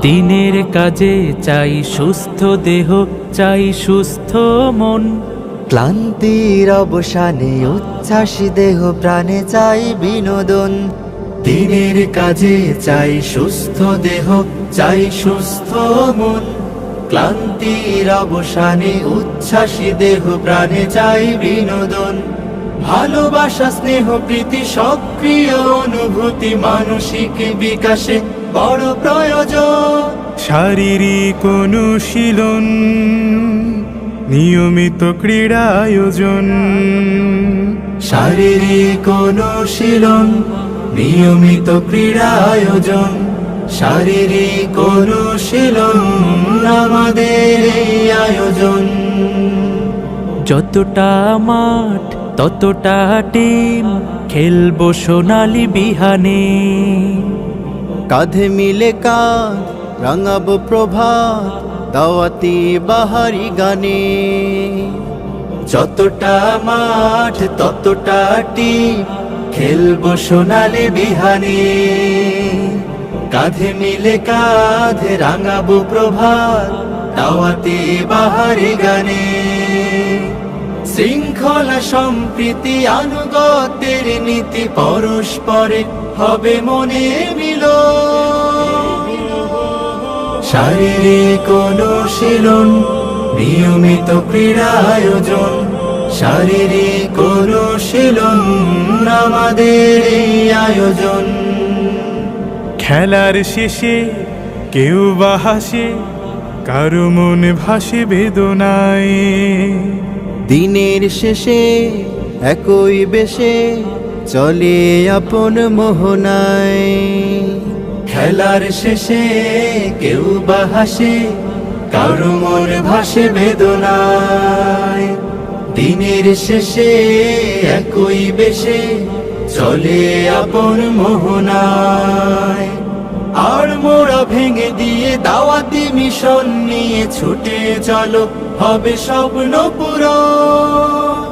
দিনের কাজে চাই সুস্থ দেহ, চাই সুস্থ মন। ক্লান্তির অবসানে উচ্ছ্বাসী দেহ প্রাণে চাই বিনোদন। দিনের কাজে চাই সুস্থ দেহ, চাই সুস্থ মন। ক্লান্তির অবসানে উচ্ছ্বাসী দেহ প্রাণে চাই বিনোদন। ভালোবাসা, স্নেহ, প্রীতি, সক্রিয় অনুভূতি মানসিক বিকাশে বড় প্রয়োজন। শারীরিক অনুশীলন, নিয়মিত ক্রীড়া আয়োজন। শারীরিক অনুশীলন, নিয়মিত ক্রীড়া আয়োজন। শারীরিক অনুশীলন আমাদের এই আয়োজন। যতটা মাঠ ততটা টিম, খেলবো সোনালি বিহানে। কাঁধে মিলে কাঁধ রাঙাবো প্রভাত, দাওয়াতি বাহারি গানে। যতটা মাঠ ততটা টিম, খেলবো সোনালি বিহানে। কাঁধে মিলে কাঁধ রাঙাবো প্রভাত, দাওয়াতি বাহারি গানে। শৃঙ্খলা, সম্প্রীতি, আনুগত্যের নীতি, পরস্পরে হবে মনে মিল। শারীরিক অনুশীলন, নিয়মিত ক্রীড়া আয়োজন। শারীরিক অনুশীলন আমাদের এই আয়োজন। খেলার শেষে কেউ বা হাসে, কারো মন ভাসে বেদনায়। দিনের শেষে একই বেশে চলে আপন মোহনায়। খেলার শেষে কেউ বা হাসে, কারো মন ভাসে বেদনায়। দিনের শেষে একই বেশে চলে আপন মোহনায়। আর মোরা ভেঙে দিয়ে দাওয়াতি মিশন নিয়ে ছুটে চলো, হবে স্বপ্ন পূরণ।